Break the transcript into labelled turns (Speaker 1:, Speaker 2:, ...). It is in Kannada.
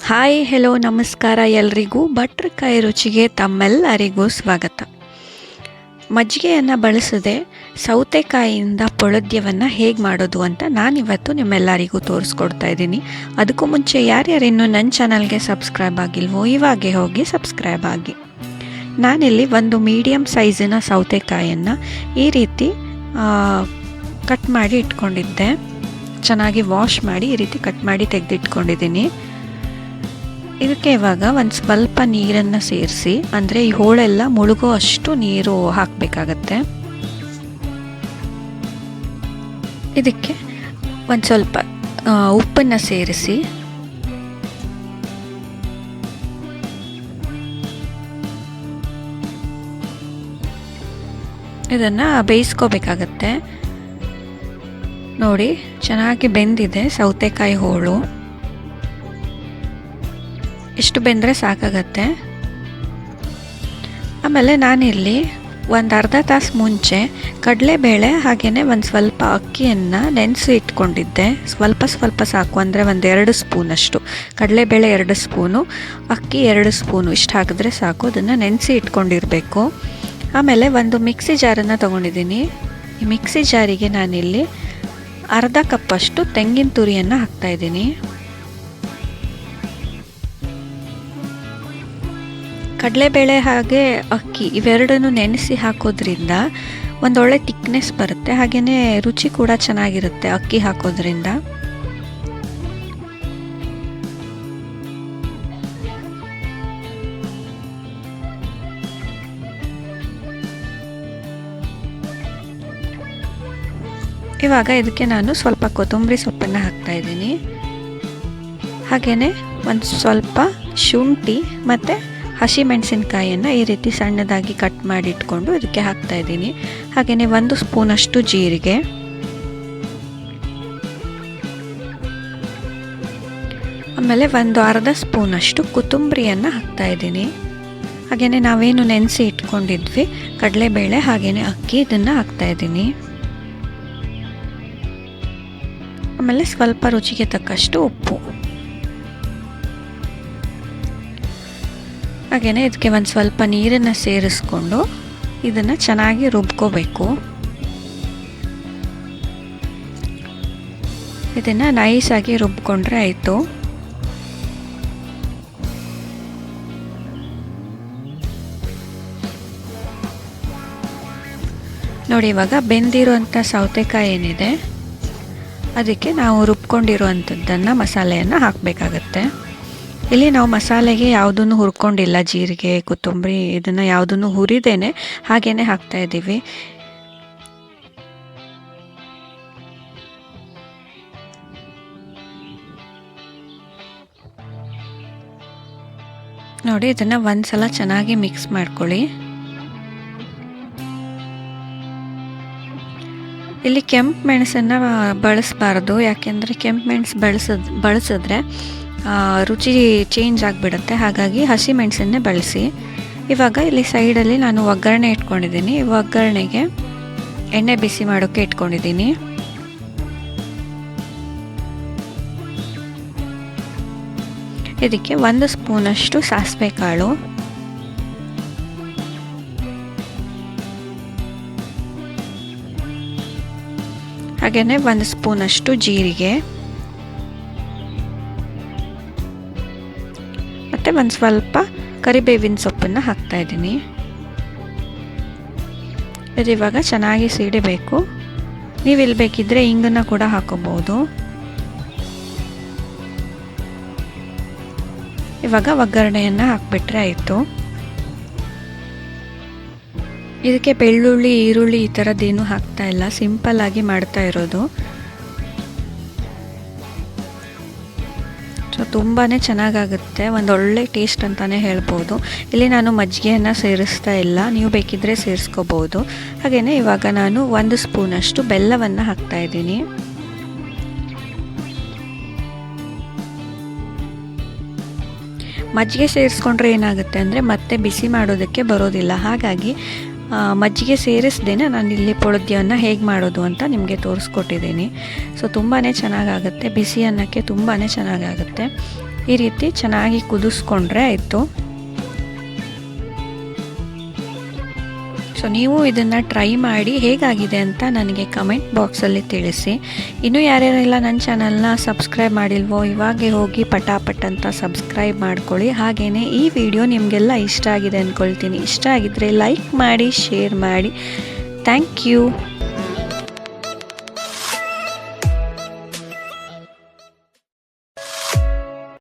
Speaker 1: ಹಾಯ್ ಹೆಲೋ ನಮಸ್ಕಾರ ಎಲ್ರಿಗೂ ಭಟ್ರಕಾಯಿ ರುಚಿಗೆ ತಮ್ಮೆಲ್ಲರಿಗೂ ಸ್ವಾಗತ. ಮಜ್ಜಿಗೆಯನ್ನು ಬಳಸದೆ ಸೌತೆಕಾಯಿಯಿಂದ ಪೊಳದ್ಯವನ್ನು ಹೇಗೆ ಮಾಡೋದು ಅಂತ ನಾನಿವತ್ತು ನಿಮ್ಮೆಲ್ಲರಿಗೂ ತೋರಿಸ್ಕೊಡ್ತಾ ಇದ್ದೀನಿ. ಅದಕ್ಕೂ ಮುಂಚೆ ಯಾರ್ಯಾರು ಇನ್ನೂ ನನ್ನ ಚಾನಲ್ಗೆ ಸಬ್ಸ್ಕ್ರೈಬ್ ಆಗಿಲ್ವೋ ಇವಾಗೆ ಹೋಗಿ ಸಬ್ಸ್ಕ್ರೈಬ್ ಆಗಿ. ನಾನಿಲ್ಲಿ ಒಂದು ಮೀಡಿಯಮ್ ಸೈಜಿನ ಸೌತೆಕಾಯನ್ನು ಈ ರೀತಿ ಕಟ್ ಮಾಡಿ ಇಟ್ಕೊಂಡಿದ್ದೆ. ಚೆನ್ನಾಗಿ ವಾಶ್ ಮಾಡಿ ಈ ರೀತಿ ಕಟ್ ಮಾಡಿ ತೆಗೆದಿಟ್ಕೊಂಡಿದ್ದೀನಿ. ಇದಕ್ಕೆ ಇವಾಗ ಒಂದು ಸ್ವಲ್ಪ ನೀರನ್ನು ಸೇರಿಸಿ, ಅಂದರೆ ಈ ಹೋಳೆಲ್ಲ ಮುಳುಗೋ ಅಷ್ಟು ನೀರು ಹಾಕಬೇಕಾಗತ್ತೆ. ಇದಕ್ಕೆ ಒಂದು ಸ್ವಲ್ಪ ಉಪ್ಪನ್ನು ಸೇರಿಸಿ ಇದನ್ನು ಬೇಯಿಸ್ಕೋಬೇಕಾಗತ್ತೆ. ನೋಡಿ, ಚೆನ್ನಾಗಿ ಬೆಂದಿದೆ ಸೌತೆಕಾಯಿ ಹೋಳು. ಇಷ್ಟು ಬೆಂದರೆ ಸಾಕಾಗತ್ತೆ. ಆಮೇಲೆ ನಾನಿಲ್ಲಿ ಒಂದು ಅರ್ಧ ತಾಸು ಮುಂಚೆ ಕಡಲೆಬೇಳೆ ಹಾಗೆಯೇ ಒಂದು ಸ್ವಲ್ಪ ಅಕ್ಕಿಯನ್ನು ನೆನೆಸಿ ಇಟ್ಕೊಂಡಿದ್ದೆ. ಸ್ವಲ್ಪ ಸಾಕು, ಅಂದರೆ ಒಂದು 2 ಸ್ಪೂನಷ್ಟು ಕಡಲೆಬೇಳೆ, 2 ಸ್ಪೂನು ಅಕ್ಕಿ, 2 ಸ್ಪೂನು ಇಷ್ಟು ಹಾಕಿದ್ರೆ ಸಾಕು. ಅದನ್ನು ನೆನೆಸಿ ಇಟ್ಕೊಂಡಿರಬೇಕು. ಆಮೇಲೆ ಒಂದು ಮಿಕ್ಸಿ ಜಾರನ್ನು ತೊಗೊಂಡಿದ್ದೀನಿ. ಈ ಮಿಕ್ಸಿ ಜಾರಿಗೆ ನಾನಿಲ್ಲಿ ಅರ್ಧ ಕಪ್ಪಷ್ಟು ತೆಂಗಿನ ತುರಿಯನ್ನು ಹಾಕ್ತಾಯಿದ್ದೀನಿ. ಕಡಲೆಬೇಳೆ ಹಾಗೆ ಅಕ್ಕಿ ಇವೆರಡನ್ನು ನೆನೆಸಿ ಹಾಕೋದ್ರಿಂದ ಒಂದೊಳ್ಳೆ ತಿಕ್ನೆಸ್ ಬರುತ್ತೆ, ಹಾಗೆಯೇ ರುಚಿ ಕೂಡ ಚೆನ್ನಾಗಿರುತ್ತೆ ಅಕ್ಕಿ ಹಾಕೋದ್ರಿಂದ. ಇವಾಗ ಇದಕ್ಕೆ ನಾನು ಸ್ವಲ್ಪ ಕೊತ್ತಂಬರಿ ಸೊಪ್ಪನ್ನು ಹಾಕ್ತಾಯಿದ್ದೀನಿ. ಹಾಗೆಯೇ ಒಂದು ಸ್ವಲ್ಪ ಶುಂಠಿ ಮತ್ತು ಹಸಿಮೆಣಸಿನ್ಕಾಯಿಯನ್ನು ಈ ರೀತಿ ಸಣ್ಣದಾಗಿ ಕಟ್ ಮಾಡಿ ಇಟ್ಕೊಂಡು ಇದಕ್ಕೆ ಹಾಕ್ತಾಯಿದ್ದೀನಿ. ಹಾಗೆಯೇ 1 ಸ್ಪೂನಷ್ಟು ಜೀರಿಗೆ, ಆಮೇಲೆ ಒಂದು ಅರ್ಧ ಸ್ಪೂನಷ್ಟು ಕೊತ್ತಂಬರಿಯನ್ನು ಹಾಕ್ತಾಯಿದ್ದೀನಿ. ಹಾಗೆಯೇ ನಾವೇನು ನೆನೆಸಿ ಇಟ್ಕೊಂಡಿದ್ವಿ ಕಡಲೆಬೇಳೆ ಹಾಗೆಯೇ ಅಕ್ಕಿ, ಇದನ್ನು ಹಾಕ್ತಾಯಿದ್ದೀನಿ. ಆಮೇಲೆ ಸ್ವಲ್ಪ ರುಚಿಗೆ ತಕ್ಕಷ್ಟು ಉಪ್ಪು. ಹಾಗೆಯೇ ಇದಕ್ಕೆ ಒಂದು ಸ್ವಲ್ಪ ನೀರನ್ನು ಸೇರಿಸ್ಕೊಂಡು ಇದನ್ನು ಚೆನ್ನಾಗಿ ರುಬ್ಕೋಬೇಕು. ಇದನ್ನು ನೈಸಾಗಿ ರುಬ್ಕೊಂಡ್ರೆ ಆಯಿತು. ನೋಡಿ, ಇವಾಗ ಬೆಂದಿರುವಂಥ ಸೌತೆಕಾಯಿ ಏನಿದೆ ಅದಕ್ಕೆ ನಾವು ರುಬ್ಕೊಂಡಿರುವಂಥದ್ದನ್ನು ಮಸಾಲೆಯನ್ನು ಹಾಕಬೇಕಾಗತ್ತೆ. ಇಲ್ಲಿ ನಾವು ಮಸಾಲೆಗೆ ಯಾವುದನ್ನು ಹುರ್ಕೊಂಡಿಲ್ಲ, ಜೀರಿಗೆ ಕೊತ್ತಂಬರಿ ಇದನ್ನು ಯಾವುದನ್ನು ಹುರಿದೇನೆ ಹಾಗೇ ಹಾಕ್ತಾಯಿದ್ದೀವಿ. ನೋಡಿ, ಇದನ್ನು ಒಂದು ಸಲ ಚೆನ್ನಾಗಿ ಮಿಕ್ಸ್ ಮಾಡ್ಕೊಳ್ಳಿ. ಇಲ್ಲಿ ಕೆಂಪು ಮೆಣಸನ್ನು ಬಳಸಬಾರ್ದು, ಯಾಕೆಂದರೆ ಕೆಂಪು ಮೆಣಸು ಬಳಸಿದ್ರೆ ರುಚಿ ಚೇಂಜ್ ಆಗಿಬಿಡುತ್ತೆ. ಹಾಗಾಗಿ ಹಸಿ ಮೆಣಸನ್ನೇ ಬಳಸಿ. ಇವಾಗ ಇಲ್ಲಿ ಸೈಡಲ್ಲಿ ನಾನು ಒಗ್ಗರಣೆ ಇಟ್ಕೊಂಡಿದ್ದೀನಿ. ಒಗ್ಗರಣೆಗೆ ಎಣ್ಣೆ ಬಿಸಿ ಮಾಡೋಕ್ಕೆ ಇಟ್ಕೊಂಡಿದ್ದೀನಿ. ಇದಕ್ಕೆ 1 ಸ್ಪೂನಷ್ಟು ಸಾಸಿವೆ ಕಾಳು, ಹಾಗೆಯೇ 1 ಸ್ಪೂನಷ್ಟು ಜೀರಿಗೆ ಮತ್ತು ಒಂದು ಸ್ವಲ್ಪ ಕರಿಬೇವಿನ ಸೊಪ್ಪನ್ನು ಹಾಕ್ತಾಯಿದ್ದೀನಿ. ಇದು ಇವಾಗ ಚೆನ್ನಾಗಿ ಸಿಡಿಬೇಕು. ನೀವು ಇಲ್ಲಿ ಬೇಕಿದ್ದರೆ ಇಂಗನ್ನು ಕೂಡ ಹಾಕೋಬಹುದು. ಇವಾಗ ಒಗ್ಗರಣೆಯನ್ನು ಹಾಕಿಬಿಟ್ರೆ ಆಯಿತು. ಇದಕ್ಕೆ ಬೆಳ್ಳುಳ್ಳಿ, ಈರುಳ್ಳಿ ಈ ಥರದ್ದೇನು ಹಾಕ್ತಾ ಇಲ್ಲ, ಸಿಂಪಲ್ಲಾಗಿ ಮಾಡ್ತಾ ಇರೋದು. ಸೊ ತುಂಬಾ ಚೆನ್ನಾಗಾಗುತ್ತೆ, ಒಂದೊಳ್ಳೆ ಟೇಸ್ಟ್ ಅಂತಲೇ ಹೇಳ್ಬೋದು. ಇಲ್ಲಿ ನಾನು ಮಜ್ಜಿಗೆಯನ್ನು ಸೇರಿಸ್ತಾ ಇಲ್ಲ, ನೀವು ಬೇಕಿದ್ದರೆ ಸೇರಿಸ್ಕೋಬೋದು. ಹಾಗೆಯೇ ಇವಾಗ ನಾನು 1 ಸ್ಪೂನಷ್ಟು ಬೆಲ್ಲವನ್ನು ಹಾಕ್ತಾಯಿದ್ದೀನಿ. ಮಜ್ಜಿಗೆ ಸೇರಿಸ್ಕೊಂಡ್ರೆ ಏನಾಗುತ್ತೆ ಅಂದರೆ ಮತ್ತೆ ಬಿಸಿ ಮಾಡೋದಕ್ಕೆ ಬರೋದಿಲ್ಲ. ಹಾಗಾಗಿ ಮಜ್ಜಿಗೆ ಸೇರಿಸ್ದೇನೆ ನಾನು ಇಲ್ಲಿ ಪೊಳದ್ಯವನ್ನು ಹೇಗೆ ಮಾಡೋದು ಅಂತ ನಿಮಗೆ ತೋರಿಸ್ಕೊಟ್ಟಿದ್ದೀನಿ. ಸೊ ತುಂಬಾ ಚೆನ್ನಾಗಾಗುತ್ತೆ, ಬಿಸಿ ಅನ್ನಕ್ಕೆ ತುಂಬಾ ಚೆನ್ನಾಗಾಗುತ್ತೆ. ಈ ರೀತಿ ಚೆನ್ನಾಗಿ ಕುದಿಸ್ಕೊಂಡ್ರೆ ಆಯಿತು. ಸೊ ನೀವು ಇದನ್ನು ಟ್ರೈ ಮಾಡಿ ಹೇಗಾಗಿದೆ ಅಂತ ನನಗೆ ಕಮೆಂಟ್ ಬಾಕ್ಸಲ್ಲಿ ತಿಳಿಸಿ. ಇನ್ನೂ ಯಾರ್ಯಾರೆಲ್ಲ ನನ್ನ ಚಾನಲ್ನ ಸಬ್ಸ್ಕ್ರೈಬ್ ಮಾಡಿಲ್ವೋ ಇವಾಗೆ ಹೋಗಿ ಪಟಾಪಟ್ ಅಂತ ಸಬ್ಸ್ಕ್ರೈಬ್ ಮಾಡ್ಕೊಳ್ಳಿ. ಹಾಗೆಯೇ ಈ ವಿಡಿಯೋ ನಿಮಗೆಲ್ಲ ಇಷ್ಟ ಆಗಿದೆ ಅಂದ್ಕೊಳ್ತೀನಿ. ಇಷ್ಟ ಆಗಿದ್ದರೆ ಲೈಕ್ ಮಾಡಿ, ಶೇರ್ ಮಾಡಿ. Thank you.